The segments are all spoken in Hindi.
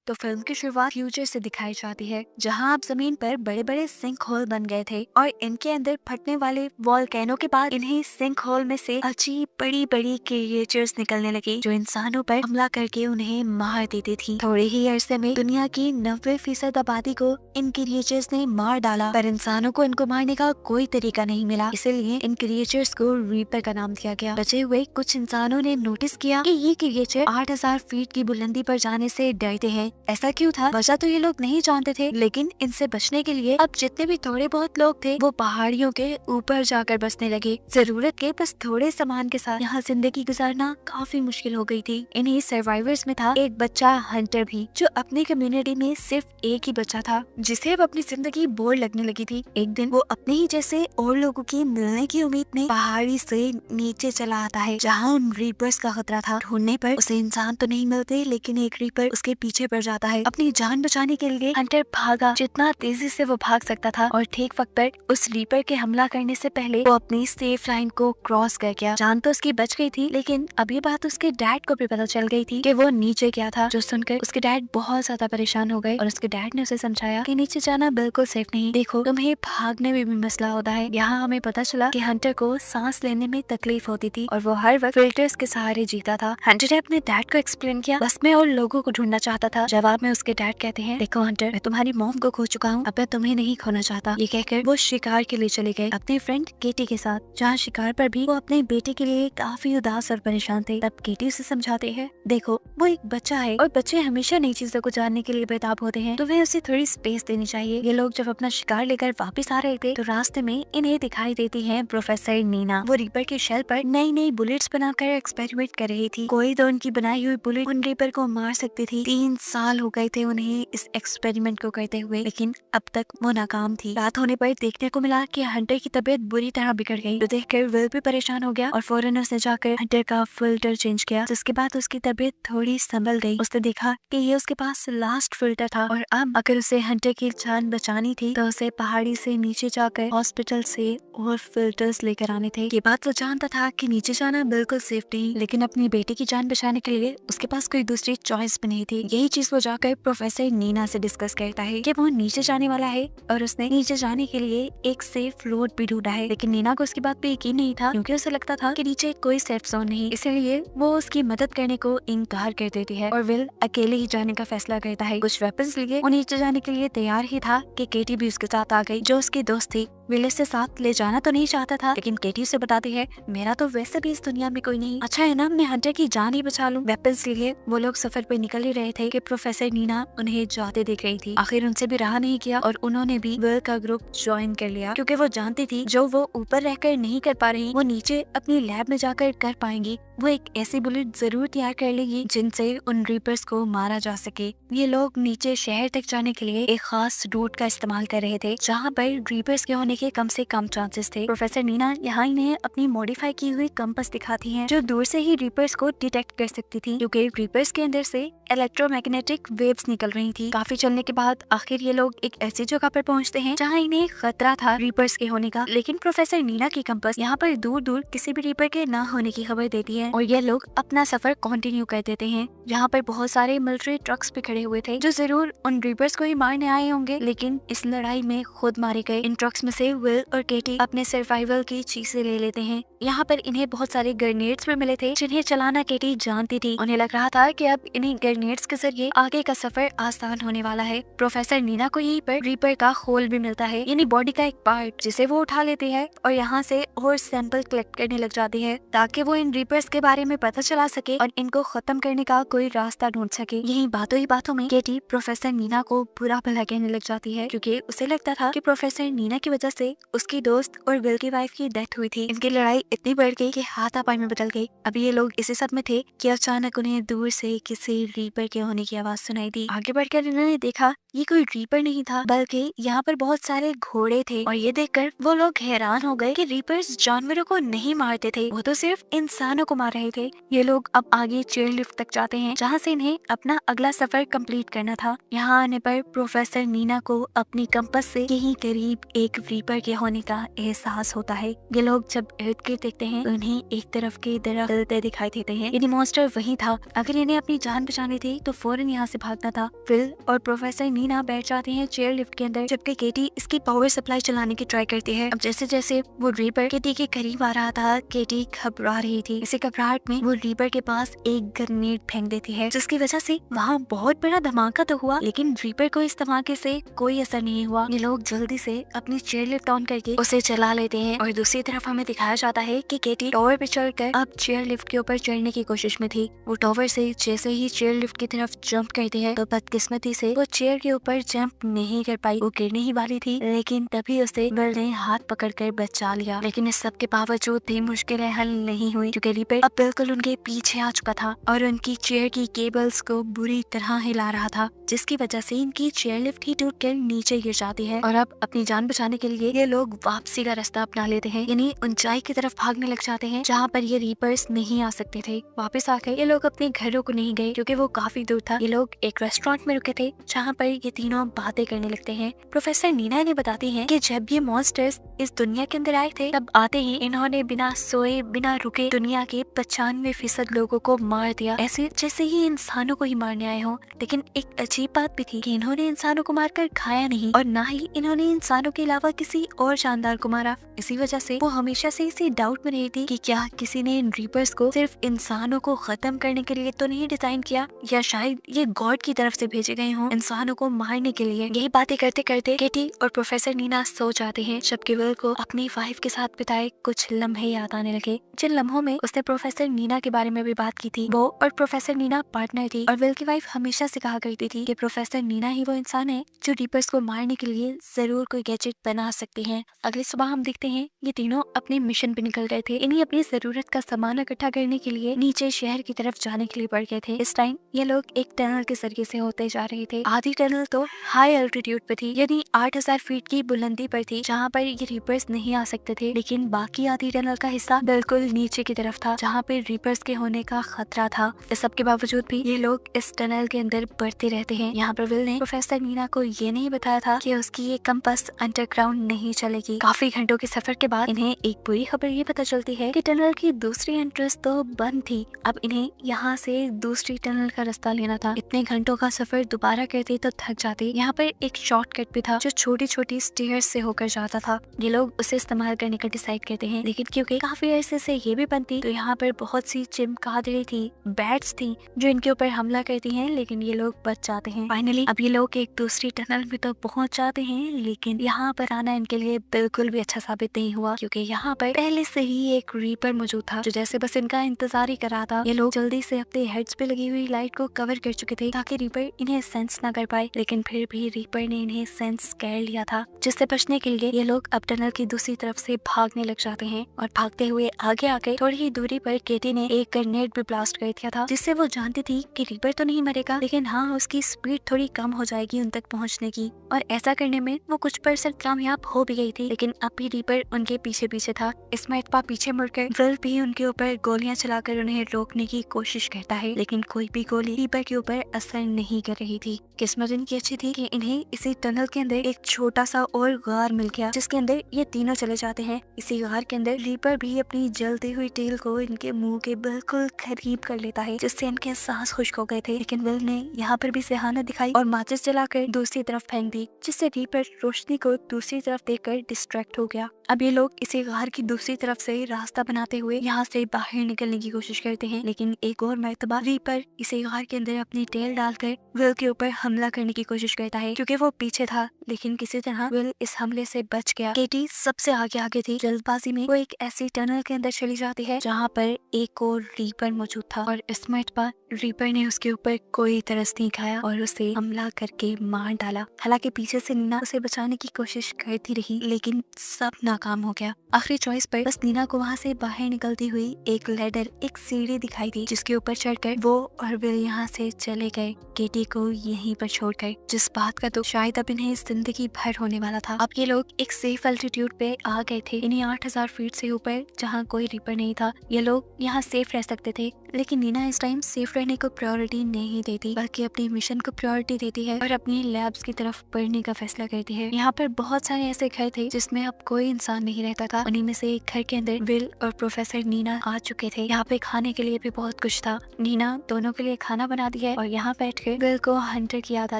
तो फिल्म की शुरुआत फ्यूचर से दिखाई जाती है, जहां अब जमीन पर बड़े बड़े सिंक होल बन गए थे और इनके अंदर फटने वाले वॉल्केनो के बाद इन्हें सिंक होल में से अजीब बड़ी बड़ी क्रिएचर्स निकलने लगी, जो इंसानों पर हमला करके उन्हें मार देती थी। थोड़े ही अरसे में दुनिया की 90% आबादी को इन क्रिएचर्स ने मार डाला, पर इंसानों को इनको मारने का कोई तरीका नहीं मिला, इसलिए इन क्रिएचर्स को रीपर का नाम दिया गया। बचे हुए कुछ इंसानों ने नोटिस किया कि ये क्रिएचर 8000 फीट की बुलंदी पर जाने से डरते हैं। ऐसा क्यों था, वजह तो ये लोग नहीं जानते थे, लेकिन इनसे बचने के लिए अब जितने भी थोड़े बहुत लोग थे वो पहाड़ियों के ऊपर जाकर बसने लगे। जरूरत के बस थोड़े सामान के साथ यहाँ जिंदगी गुजारना काफी मुश्किल हो गई थी। इन्हीं सर्वाइवर्स में था एक बच्चा हंटर भी, जो अपनी कम्युनिटी में सिर्फ एक ही बच्चा था जिसे अब अपनी जिंदगी बोर लगने लगी थी। एक दिन वो अपने ही जैसे और लोगों की मिलने की उम्मीद में पहाड़ी से नीचे चला आता है, जहाँ उन रीपर्स का खतरा था। ढूंढने पर उसे इंसान तो नहीं मिलते, लेकिन एक रीपर उसके पीछे पड़ जाता है। अपनी जान बचाने के लिए हंटर भागा जितना तेजी से वो भाग सकता था, और ठीक वक्त पर उस रीपर के हमला करने से पहले वो अपनी सेफ लाइन को क्रॉस कर गया। जान तो उसकी बच गई थी, लेकिन अब ये बात उसके डैड को भी पता चल गई थी कि वो नीचे गया था, जो सुनकर उसके डैड बहुत ज्यादा परेशान हो गए और उसके डैड ने उसे समझाया कि नीचे जाना बिल्कुल सेफ नहीं। देखो, तुम्हें भागने में भी मसला होता है। यहाँ हमें पता चला कि हंटर को सांस लेने में तकलीफ होती थी और वो हर वक्त फिल्टर्स के सहारे जीता था। हंटर ने अपने डैड को एक्सप्लेन किया, बस मैं और लोगों को ढूंढना चाहता था। जवाब में उसके डैड कहते हैं, देखो हंटर, मैं तुम्हारी मॉम को खो चुका हूँ, अब मैं तुम्हें नहीं खोना चाहता। ये कहकर वो शिकार के लिए चले गए अपने फ्रेंड केटी के साथ, जहाँ शिकार पर भी वो अपने बेटे के लिए काफी उदास और परेशान थे। तब केटी उसे समझाते हैं, देखो वो एक बच्चा है और बच्चे हमेशा नई चीजों को जानने के लिए बेताब होते हैं, तो वे उसे थोड़ी स्पेस देनी चाहिए। ये लोग जब अपना शिकार लेकर वापस आ रहे थे तो रास्ते में इन्हें दिखाई देती है प्रोफेसर नीना। वो रीपर के शेल पर नई नई बुलेट्स बनाकर एक्सपेरिमेंट कर रही थी। कोई तो उनकी बनाई हुई बुलेट उन रीपर को मार सकती थी। 3 साल हो गए थे उन्हें इस एक्सपेरिमेंट को करते हुए, लेकिन अब तक वो नाकाम थी। रात होने पर देखने को मिला कि हंटर की तबीयत बुरी तरह बिगड़ गई, तो देखकर विल भी परेशान हो गया और फौरन उसने जाकर हंटर का फिल्टर चेंज किया। जिसके बाद उसकी तबीयत थोड़ी संभल गई। उसने देखा कि ये उसके पास लास्ट फिल्टर था और अब अगर उसे हंटर की जान बचानी थी तो उसे पहाड़ी से नीचे जाकर हॉस्पिटल से और फिल्टर्स लेकर आने थे। ये बात वो जानता था कि नीचे जाना बिल्कुल सेफ नहीं, लेकिन अपनी बेटी की जान बचाने के लिए उसके पास कोई दूसरी चॉइस भी नहीं थी। यही चीज वो जाकर प्रोफेसर नीना से डिस्कस करता है कि वो नीचे जाने वाला है और उसने नीचे जाने के लिए एक सेफ रोड भी ढूंढा है। लेकिन नीना को उसकी बात पे यकीन नहीं था, क्योंकि उसे लगता था कि नीचे कोई सेफ जोन नहीं, इसलिए वो उसकी मदद करने को इनकार कर देती है और विल अकेले ही जाने का फैसला करता है। कुछ वेपन्स लिए वो नीचे जाने के लिए तैयार ही था कि केटी भी उसके साथ आ गई, जो उसकी दोस्त थी। विल इसे साथ ले जाना तो नहीं चाहता था, लेकिन केटी उसे बताती है, मेरा तो वैसे भी इस दुनिया में कोई नहीं, अच्छा है ना मैं हंटर की जान ही बचा लूं। वेपन्स लिए वो लोग सफर पे निकल ही रहे थे कि प्रोफेसर नीना उन्हें जाते देख रही थी। आखिर उनसे भी रहा नहीं किया और उन्होंने भी विल का ग्रुप ज्वाइन कर लिया, क्योंकि वो जानती थी जो वो ऊपर रहकर नहीं कर पा रही, वो नीचे अपनी लैब में जाकर कर पाएंगी। वो एक ऐसी बुलेट जरूर तैयार कर लेगी जिनसे उन रीपर्स को मारा जा सके। ये लोग नीचे शहर तक जाने के लिए एक खास रूट का इस्तेमाल कर रहे थे, जहाँ पर रीपर्स के होने के कम से कम चांसेस थे। प्रोफेसर नीना यहाँ इन्हें अपनी मॉडिफाई की हुई कंपास दिखाती हैं, जो दूर से ही रीपर्स को डिटेक्ट कर सकती थी, क्योंकि रीपर्स के अंदर से इलेक्ट्रोमैग्नेटिक वेव्स निकल रही थी। काफी चलने के बाद आखिर ये लोग एक ऐसी जगह पर पहुँचते हैं जहाँ इन्हें खतरा था रीपर्स के होने का, लेकिन प्रोफेसर नीना की कंपास यहाँ पर दूर दूर किसी भी रीपर के न होने की खबर देती है और ये लोग अपना सफर कंटिन्यू कर देते हैं। यहाँ पर बहुत सारे मिलिट्री ट्रक्स भी खड़े हुए थे, जो जरूर उन रीपर्स को ही मारने आए होंगे, लेकिन इस लड़ाई में खुद मारे गए। इन ट्रक्स में से विल और केटी अपने सर्वाइवल की चीजें ले लेते हैं। यहाँ पर इन्हें बहुत सारे ग्रेनेड्स भी मिले थे, जिन्हें चलाना केटी जानती थी। उन्हें लग रहा था कि अब इन्हें ग्रेनेड्स के जरिए आगे का सफर आसान होने वाला है। प्रोफेसर नीना को यहीं पर रीपर का खोल भी मिलता है, यानी बॉडी का एक पार्ट, जिसे वो उठा लेती है और यहाँ से और सैंपल कलेक्ट करने लग जाती है, ताकि वो इन रीपर्स के बारे में पता चला सके और इनको खत्म करने का कोई रास्ता ढूंढ सके। यही बातों ही बातों में केटी प्रोफेसर नीना को बुरा भला कहने लग जाती है, क्योंकि उसे लगता था कि प्रोफेसर नीना की वजह से उसकी दोस्त और विल की वाइफ की डेथ हुई थी। इनकी लड़ाई इतनी बढ़ गई कि हाथापाई में बदल गई। अभी ये लोग इसी सब में थे कि अचानक उन्हें दूर से किसी रीपर के होने की आवाज सुनाई दी। आगे बढ़कर इन्होंने देखा ये कोई रीपर नहीं था, बल्कि यहाँ पर बहुत सारे घोड़े थे, और ये देखकर वो लोग हैरान हो गए कि रीपर्स जानवरों को नहीं मारते थे, वो तो सिर्फ इंसानों को मार रहे थे। ये लोग अब आगे चेयर लिफ्ट तक जाते हैं, जहाँ से इन्हें अपना अगला सफर कंप्लीट करना था। यहाँ आने पर प्रोफेसर नीना को अपनी कंपास से यहीं करीब एक रीपर के होने का एहसास होता है। ये लोग जब इर्द गिर्द देखते हैं तो इन्हें एक तरफ की तरफ चलते दिखाई देते हैं, यानी मॉन्स्टर वही था। अगर इन्हें अपनी जान बचानी थी तो फौरन यहाँ से भागना था। विल और प्रोफेसर नीना बैठ जाते हैं चेयर लिफ्ट के अंदर, जबकि केटी इसकी पावर सप्लाई चलाने की ट्राई करती है। अब जैसे जैसे वो रीपर केटी के करीब आ रहा था, केटी घबरा रही थी। इसी घबराहट में वो रीपर के पास एक ग्रेनेड फेंक देती है, जिसकी वजह से वहाँ बहुत बड़ा धमाका तो हुआ, लेकिन रीपर को इस धमाके से कोई असर नहीं हुआ। ये लोग जल्दी से अपनी चेयर लिफ्ट ऑन करके उसे चला लेते हैं और दूसरी तरफ हमें दिखाया जाता है कि केटी टावर पे चढ़कर अब चेयर लिफ्ट के ऊपर चढ़ने की कोशिश में थी। वो टावर से जैसे ही चेयर लिफ्ट की तरफ जंप करती है, तो बदकिस्मती से वो चेयर के ऊपर जंप नहीं कर पाई। वो गिरने ही वाली थी, लेकिन तभी उसे विल ने हाथ पकड़कर बचा लिया। लेकिन इस सब के बावजूद भी मुश्किलें हल नहीं हुई, क्योंकि रीपर अब बिल्कुल उनके पीछे आ चुका था और उनकी चेयर की केबल्स को बुरी तरह हिला रहा था, जिसकी वजह से इनकी चेयर लिफ्ट ही टूटकर नीचे गिर जाती है। और अब अपनी जान बचाने के लिए ये लोग वापसी का रास्ता अपना लेते हैं, यानी ऊंचाई की तरफ भागने लग जाते हैं जहाँ पर ये रीपर्स नहीं आ सकते थे। वापस आकर ये लोग अपने घरों को नहीं गए, क्योंकि वो काफी दूर था। ये लोग एक रेस्टोरेंट में रुके थे, जहाँ पर ये तीनों बातें करने लगते हैं। प्रोफेसर नीना ने बताती है कि जब ये मॉन्स्टर्स इस दुनिया के अंदर आए थे, तब आते ही इन्होंने बिना सोए बिना रुके दुनिया के 95% लोगों को मार दिया, ऐसे जैसे ये इंसानों को ही मारने आए हों। लेकिन एक अजीब बात भी थी कि इन्होंने इंसानों को मारकर खाया नहीं, और ना ही इन्होंने इंसानों के अलावा किसी और जानदार को मारा। इसी वजह से वो हमेशा से इसी डाउट में रही थी कि क्या किसी ने इन रीपर्स को सिर्फ इंसानों को खत्म करने के लिए तो नहीं डिजाइन किया, या शायद ये गॉड की तरफ से भेजे गए हों इंसानों को मारने के लिए। यही बातें करते करते केटी और प्रोफेसर नीना सो जाते हैं, जबकि विल को अपनी वाइफ के साथ बिताए कुछ लम्हे याद आने लगे, जिन लम्हों में उसने प्रोफेसर नीना के बारे में भी बात की थी। वो और प्रोफेसर नीना पार्टनर थी, और विल की वाइफ हमेशा से कहा करती थी कि प्रोफेसर नीना ही वो इंसान है जो रीपर्स को मारने के लिए जरूर कोई गैजेट बना सकती हैं। अगली सुबह हम देखते हैं ये तीनों अपने मिशन पे निकल गए थे। इन्हें अपनी जरूरत का सामान इकट्ठा करने के लिए नीचे शहर की तरफ जाने के लिए बढ़ गए थे। इस टाइम ये लोग एक टनल के जरिए से होते जा रहे थे। आधी टनल तो हाई एल्टीट्यूड पे थी, यानी 8000 फीट की बुलंदी पर थी, जहाँ पर ये रीपर्स नहीं आ सकते थे। लेकिन बाकी आधी टनल का हिस्सा बिल्कुल नीचे की तरफ था, जहाँ पे रीपर्स के होने का खतरा था। इस सब के बावजूद भी ये लोग इस टनल के अंदर बढ़ते रहते हैं। यहाँ पर विल ने प्रोफेसर नीना को ये नहीं बताया था कि उसकी ये कंपास अंडरग्राउंड नहीं चलेगी। काफी घंटों के सफर के बाद इन्हें एक बुरी खबर ये पता चलती है कि टनल की दूसरी एंट्रेंस तो बंद थी। अब इन्हें यहाँ से दूसरी टनल का रास्ता लेना था। इतने घंटों का सफर दोबारा करते तो थक जाते। यहाँ पर एक शॉर्टकट भी था जो छोटी छोटी स्टेयर्स से होकर जाता था। ये लोग उसे इस्तेमाल करने का डिसाइड करते हैं, लेकिन क्योंकि काफी अरसे से ये भी बंद थी, तो यहाँ पर बहुत सी चिमगादड़ी थी, बैट्स थी जो इनके ऊपर हमला करती हैं, लेकिन ये लोग बच जाते हैं। फाइनली अब ये लोग एक दूसरी टनल में तो पहुंच जाते हैं, लेकिन यहाँ पर आना इनके लिए बिल्कुल भी अच्छा साबित नहीं हुआ, क्योंकि यहाँ पर पहले से ही एक रीपर मौजूद था जो जैसे बस इनका इंतजार ही कर रहा था। ये लोग जल्दी से अपने हेड्स पे लगी हुई लाइट को कवर कर चुके थे ताकि रीपर इन्हें सेंस ना कर पाए, लेकिन फिर भी रीपर ने इन्हें सेंस कर लिया था, जिससे बचने के लिए ये लोग अब टनल की दूसरी तरफ से भागने लग जाते हैं। और भागते हुए आगे आके थोड़ी ही दूरी पर केटी ने एक ग्रेनेड भी ब्लास्ट कर दिया था, जिससे वो जानती थी कि रीपर तो नहीं मरेगा, लेकिन हाँ उसकी स्पीड थोड़ी कम हो जाएगी उन तक पहुँचने की। और ऐसा करने में वो कुछ % कामयाब हो भी गई थी, लेकिन अब भी रीपर उनके पीछे पीछे था। इसमें इतपा पीछे मुड़कर विल भी उनके ऊपर गोलियां चलाकर उन्हें रोकने की कोशिश करता है, लेकिन कोई भी गोली रीपर के ऊपर असर नहीं कर रही थी। किस्मत इनकी अच्छी थी कि इन्हें इसी टनल के अंदर एक छोटा सा और गार मिल गया, जिसके अंदर ये तीनों चले जाते हैं। इसी गार के अंदर रीपर भी अपनी जलती हुई टेल को इनके मुंह के बिल्कुल करीब कर लेता है, जिससे इनके सांस खुश्क हो गए थे। लेकिन विल ने यहाँ पर भी सेहानत दिखाई और माचिस जलाकर दूसरी तरफ फेंक दी, जिससे रीपर रोशनी को दूसरी तरफ देखकर डिस्ट्रैक्ट हो गया। अब ये लोग इसी गार की दूसरी तरफ से रास्ता बनाते हुए यहाँ से बाहर निकलने की कोशिश करते हैं, लेकिन एक और मर्तबा रीपर इसी गार के अंदर अपनी टेल डालकर विल के ऊपर हमला करने की कोशिश करता है, क्योंकि वो पीछे था। लेकिन किसी तरह विल इस हमले से बच गया। केटी सबसे आगे थी। जल्दबाजी में वो एक ऐसी टनल के अंदर चली जाती है जहाँ पर एक और रीपर मौजूद था, और इस मर्तबा रीपर ने उसके ऊपर कोई तरस नहीं खाया और उसे हमला करके मार डाला। हालांकि पीछे से नीना उसे बचाने की कोशिश करती रही, लेकिन सब नाकाम हो गया। आखिरी चॉइस पर बस नीना को वहाँ से बाहर निकलती हुई एक लेडर, एक सीढ़ी दिखाई दी, जिसके ऊपर चढ़कर वो और विल यहाँ से चले गए, केटी को यहीं पर छोड़कर, जिस बात का तो शायद अब इन्हें जिंदगी भर होने वाला था। अब ये लोग एक सेफ एल्टीट्यूड पे आ गए थे, इन्हीं 8000 फीट से ऊपर, जहाँ कोई रीपर नहीं था। ये लोग यहाँ सेफ रह सकते थे, लेकिन नीना इस टाइम सेफ रहने को प्रायोरिटी नहीं देती, बल्कि अपनी मिशन को प्रायोरिटी देती है और अपनी लैब्स की तरफ बढ़ने का फैसला करती है। यहाँ पर बहुत सारे ऐसे घर थे जिसमें अब कोई इंसान नहीं रहता था। उन्हीं में से एक घर के अंदर विल और प्रोफेसर नीना आ चुके थे। यहाँ पे खाने के लिए भी बहुत कुछ था। नीना दोनों के लिए खाना बनाती है और यहाँ बैठकर विल को हंटर की याद आ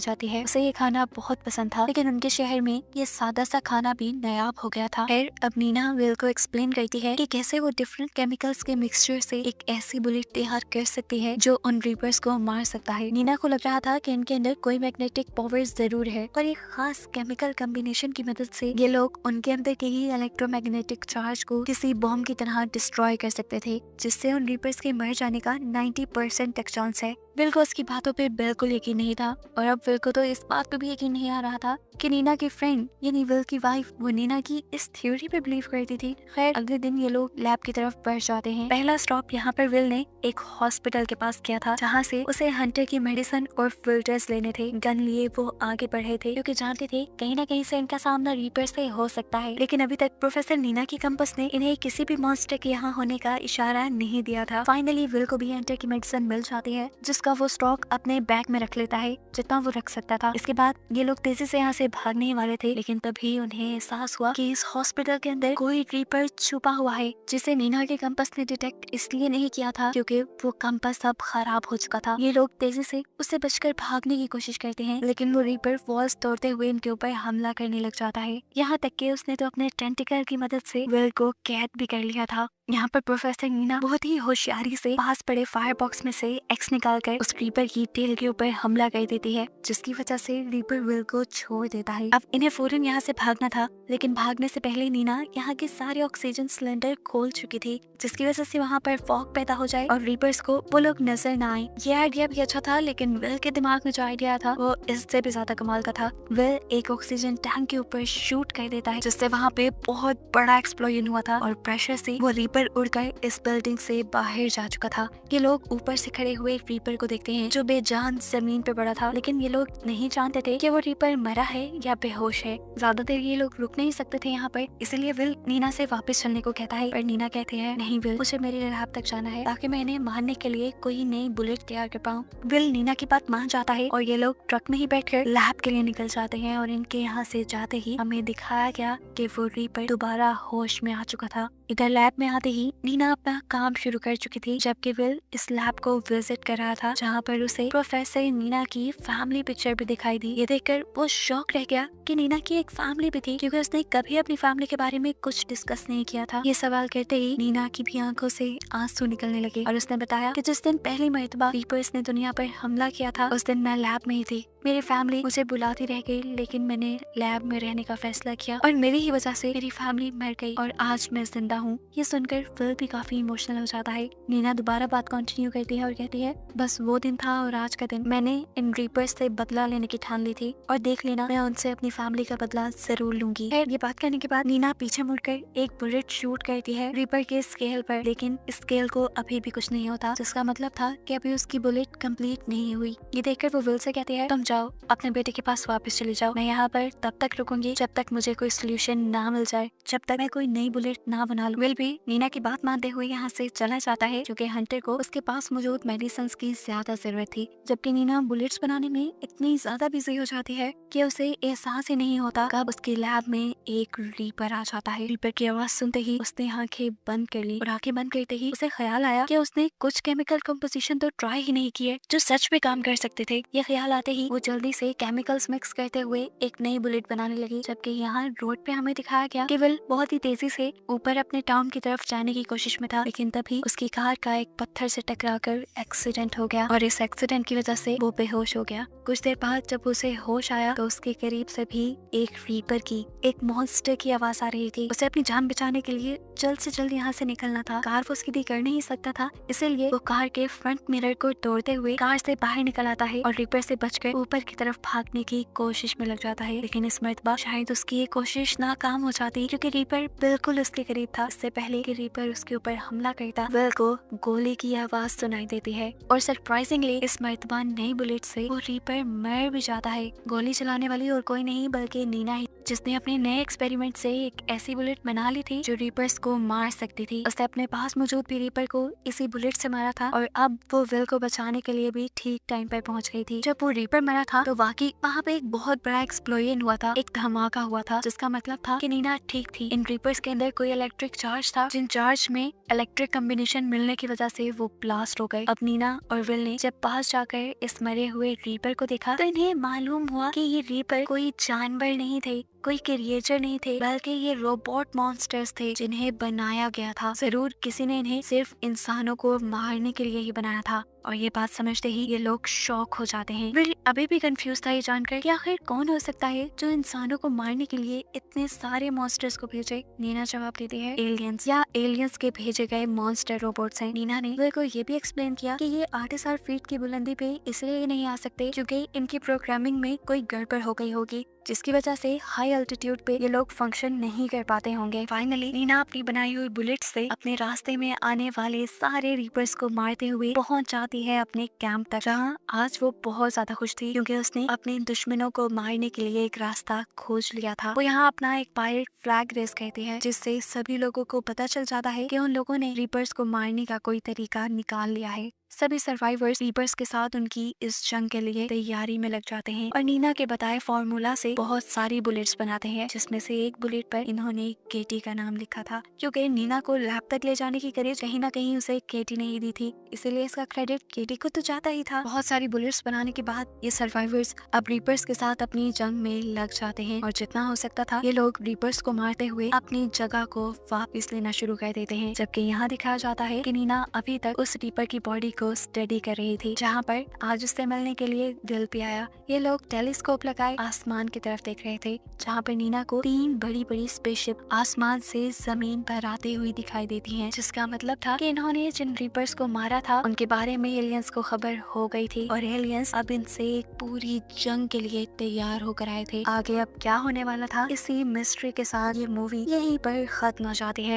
जाती है। उसे ये खाना बहुत पसंद था, लेकिन उनके शहर में ये सादा सा खाना भी नायाब हो गया था। फिर अब नीना विल को एक्सप्लेन करती है कि कैसे वो डिफरेंट केमिकल्स के मिक्सचर से एक ऐसी बुलेट तैयार कर सकती है जो उन रीपर्स को मार सकता है। नीना को लग रहा था कि इनके अंदर कोई मैग्नेटिक पावर जरूर है, पर एक खास केमिकल कॉम्बिनेशन की मदद से ये लोग उनके अंदर के ही इलेक्ट्रोमैग्नेटिक चार्ज को किसी बॉम्ब की तरह डिस्ट्रॉय कर सकते थे, जिससे उन रीपर्स के मर जाने का 90% तक चांस है। विल को उसकी बातों पे बिल्कुल यकीन नहीं था और अब विल को तो इस बात पे भी यकीन नहीं आ रहा था कि नीना की फ्रेंड यानी विल की वाइफ वो नीना की इस थ्योरी पे बिलीव करती थी। खैर अगले दिन ये लोग लैब की तरफ बढ़ जाते हैं। पहला स्टॉप यहाँ पर विल ने एक हॉस्पिटल के पास किया था, जहाँ से उसे हंटर की मेडिसिन और फिल्टर्स लेने थे। गन लिए वो आगे बढ़े थे क्योंकि जानते थे कहीं ना कहीं से इनका सामना रीपर से हो सकता है। लेकिन अभी तक प्रोफेसर नीना की कंपस ने इन्हें किसी भी मॉन्स्टर के यहाँ होने का इशारा नहीं दिया था। फाइनली विल को भी हंटर की मेडिसिन मिल जाती है, जिसका वो स्टॉक अपने बैग में रख लेता है जितना वो रख सकता था। इसके बाद ये लोग तेजी से यहाँ से भागने वाले थे, लेकिन तभी उन्हें एहसास हुआ कि इस हॉस्पिटल के अंदर कोई रीपर छुपा हुआ है, जिसे नीना के कंपास ने डिटेक्ट इसलिए नहीं किया था क्योंकि वो कंपास अब खराब हो चुका था। ये लोग तेजी से उससे बचकर भागने की कोशिश करते हैं, लेकिन वो रीपर वॉल्स तोड़ते हुए इनके ऊपर हमला करने लग जाता है। यहाँ तक कि उसने तो अपने टेंटिकल की मदद से विल को कैद भी कर लिया था। यहाँ पर प्रोफेसर नीना बहुत ही होशियारी से पास पड़े फायर बॉक्स में से एक्स निकालकर उस रीपर की टेल के ऊपर हमला कर देती है, जिसकी वजह से रीपर विल को छोड़ देता है। अब इन्हें फौरन यहाँ से भागना था, लेकिन भागने से पहले नीना यहाँ के सारे ऑक्सीजन सिलेंडर खोल चुकी थी, जिसकी वजह से वहाँ पर फॉग पैदा हो जाए और रीपर्स को वो लोग नजर न आए। ये आइडिया भी अच्छा था, लेकिन विल के दिमाग में जो आइडिया था वो इससे भी ज्यादा कमाल का था। विल एक ऑक्सीजन टैंक के ऊपर शूट कर देता है, जिससे वहाँ पे बहुत बड़ा एक्सप्लोजन हुआ था और प्रेशर से वो रीपर उड़कर इस बिल्डिंग से बाहर जा चुका था। ये लोग ऊपर से खड़े हुए रीपर को देखते हैं जो बेजान जमीन पे पड़ा था, लेकिन ये लोग नहीं जानते थे कि वो रीपर मरा है या बेहोश है। ज्यादा देर ये लोग रुक नहीं सकते थे यहाँ पर, इसलिए विल नीना से वापस चलने को कहता है, पर नीना कहती है नहीं विल, मुझे मेरे लैब तक जाना है ताकि मैं इन्हें मारने के लिए कोई नई बुलेट तैयार कर पाऊँ। विल नीना की बात मान जाता है और ये लोग ट्रक में ही बैठकर लैब के लिए निकल जाते हैं और इनके यहाँ से जाते ही हमें दिखाया गया कि वो रीपर दोबारा होश में आ चुका था। इधर लैब में आते ही नीना अपना काम शुरू कर चुकी थी, जबकि विल इस लैब को विजिट कर रहा था, जहाँ पर उसे प्रोफेसर नीना की फैमिली पिक्चर भी दिखाई दी। ये देखकर वो शॉक रह गया कि नीना की एक फैमिली भी थी, क्योंकि उसने कभी अपनी फैमिली के बारे में कुछ डिस्कस नहीं किया था। ये सवाल करते ही नीना की भी आंखों से आंसू निकलने लगे और उसने बताया कि जिस दिन पहली मर्तबा रीपर्स ने दुनिया पर हमला किया था, उस दिन मैं लैब में ही थी। मेरी फैमिली मुझे बुलाती रह गई, लेकिन मैंने लैब में रहने का फैसला किया और मेरी ही वजह से मेरी फैमिली मर गई और आज मैं जिंदा हूँ। ये सुनकर विल भी काफी इमोशनल हो जाता है। नीना दोबारा बात कंटिन्यू करती है और कहती है बस वो दिन था और आज का दिन मैंने इन रीपर्स से बदला लेने की ठान ली थी और देख लेना मैं उनसे अपनी फैमिली का बदला जरूर लूंगी। खैर ये बात करने के बाद नीना पीछे मुड़कर एक बुलेट शूट करती है रीपर के स्केल पर, लेकिन स्केल को अभी भी कुछ नहीं होता, जिसका मतलब था कि अभी उसकी बुलेट कंप्लीट नहीं हुई। ये देखकर वो विल से कहती है तुम जाओ अपने बेटे के पास वापस चले जाओ, मैं यहाँ पर तब तक रुकूंगी जब तक मुझे कोई सोल्यूशन ना मिल जाए, जब तक मैं कोई नई बुलेट ना बना लूं। विल भी नीना की बात मानते हुए यहाँ से चला जाता है, क्योंकि हंटर को उसके पास मौजूद मेडिसिन की ज्यादा जरूरत थी, जबकि नीना बुलेट्स बनाने में इतनी ज्यादा बिजी हो जाती है कि उसे एहसास ही नहीं होता कब उसके लैब में एक रीपर आ जाता है। रीपर की आवाज सुनते ही उसने आंखें बंद कर ली और आंखें बंद करते ही उसे ख्याल आया कि उसने कुछ केमिकल कंपोजिशन तो ट्राई ही नहीं किए जो सच में काम कर सकते थे। ये ख्याल आते ही वो जल्दी से केमिकल्स मिक्स करते हुए एक नई बुलेट बनाने लगी, जबकि यहाँ रोड पे हमें दिखाया गया कि विल बहुत ही तेजी से ऊपर अपने टाउन की तरफ जाने की कोशिश में था, लेकिन तभी उसकी कार का एक पत्थर से टकराकर एक्सीडेंट हो गया और इस एक्सीडेंट की वजह से वो बेहोश हो गया। कुछ देर बाद जब उसे होश आया तो उसके करीब से भी एक रीपर की, एक मॉन्स्टर की आवाज आ रही थी। उसे अपनी जान बचाने के लिए जल्द से जल्द यहाँ से निकलना था। कार वो उसकी दी कर नहीं सकता था, इसीलिए वो कार के फ्रंट मिरर को तोड़ते हुए कार से बाहर निकल आता है और रीपर से बचकर ऊपर की तरफ भागने की कोशिश में लग जाता है। लेकिन इस मर्तबा शायद उसकी ये कोशिश नाकाम हो जाती, क्योंकि रीपर बिल्कुल उसके करीब था। इससे पहले कि रीपर उसके ऊपर हमला करता, विल को गोली की आवाज सुनाई देती है और सरप्राइजिंगली इस मर्तबा नई बुलेट से वो रीपर मर भी जाता है। गोली चलाने वाली और कोई नहीं बल्कि नीना ही जिसने अपने नए एक्सपेरिमेंट से एक ऐसी बुलेट बना ली थी जो रीपर्स को मार सकती थी। उसने अपने पास मौजूद भी रीपर को इसी बुलेट से मारा था और अब वो विल को बचाने के लिए भी ठीक टाइम पर पहुंच गई थी। जब वो रीपर मरा था तो वाकई वहाँ पे एक बहुत बड़ा एक्सप्लोजन हुआ था, एक धमाका हुआ था, जिसका मतलब था कि नीना ठीक थी। इन रीपर्स के अंदर कोई इलेक्ट्रिक चार्ज था, जिन चार्ज में इलेक्ट्रिक कॉम्बिनेशन मिलने की वजह से वो ब्लास्ट हो गए। अब नीना और विल ने जब पास जाकर इस मरे हुए रीपर को देखा तो इन्हें मालूम हुआ कि ये रीपर कोई जानवर नहीं थे, कोई क्रिएचर नहीं थे, बल्कि ये रोबोट मॉन्स्टर्स थे जिन्हें बनाया गया था। जरूर किसी ने इन्हें सिर्फ इंसानों को मारने के लिए ही बनाया था। और ये बात समझते ही ये लोग शॉक हो जाते हैं। विल अभी भी कंफ्यूज था ये जानकर कि आखिर कौन हो सकता है जो इंसानों को मारने के लिए इतने सारे मॉन्स्टर्स को भेजे। नीना जवाब देती है एलियंस, या एलियंस के भेजे गए मॉन्स्टर रोबोट्स हैं। नीना ने विल को ये भी एक्सप्लेन किया कि ये 8,000 फीट की बुलंदी पे इसलिए नहीं आ सकते क्योंकि इनकी प्रोग्रामिंग में कोई गड़बड़ हो गई होगी, जिसकी वजह से हाई अल्टीट्यूड पे ये लोग फंक्शन नहीं कर पाते होंगे। फाइनली नीना अपनी बनाई हुई बुलेट से अपने रास्ते में आने वाले सारे रीपर्स को मारते हुए पहुंच जाती है अपने कैंप तक, जहां आज वो बहुत ज्यादा खुश थी क्योंकि उसने अपने दुश्मनों को मारने के लिए एक रास्ता खोज लिया था। वो यहाँ अपना एक पायरेट फ्लैग रेस कहती है, जिससे सभी लोगों को पता चल जाता है कि उन लोगों ने रीपर्स को मारने का कोई तरीका निकाल लिया है। सभी सर्वाइवर्स रीपर्स के साथ उनकी इस जंग के लिए तैयारी में लग जाते हैं और नीना के बताए फॉर्मूला से बहुत सारी बुलेट्स बनाते हैं, जिसमें से एक बुलेट पर इन्होंने केटी का नाम लिखा था क्योंकि नीना को लैब तक ले जाने की करेज कहीं ना कहीं उसे केटी नहीं दी थी, इसीलिए इसका क्रेडिट केटी को तो जाता ही था। बहुत सारी बुलेट्स बनाने के बाद ये सर्वाइवर्स अब रीपर्स के साथ अपनी जंग में लग जाते हैं और जितना हो सकता था ये लोग रीपर्स को मारते हुए अपनी जगह को वापस लेना शुरू कर देते हैं। जबकि यहाँ दिखाया जाता है कि नीना अभी तक उस रीपर की बॉडी को स्टडी कर रही थी जहाँ पर आज उससे मिलने के लिए विल भी आया। ये लोग टेलीस्कोप लगाए आसमान की तरफ देख रहे थे, जहाँ पर नीना को 3 बड़ी बड़ी स्पेसशिप आसमान से जमीन पर आते हुए दिखाई देती हैं, जिसका मतलब था कि इन्होंने जिन रीपर्स को मारा था उनके बारे में एलियंस को खबर हो गई थी और एलियंस अब इनसे एक पूरी जंग के लिए तैयार होकर आए थे। आगे अब क्या होने वाला था, इसी मिस्ट्री के साथ ये मूवी यहीं पर खत्म हो जाती है।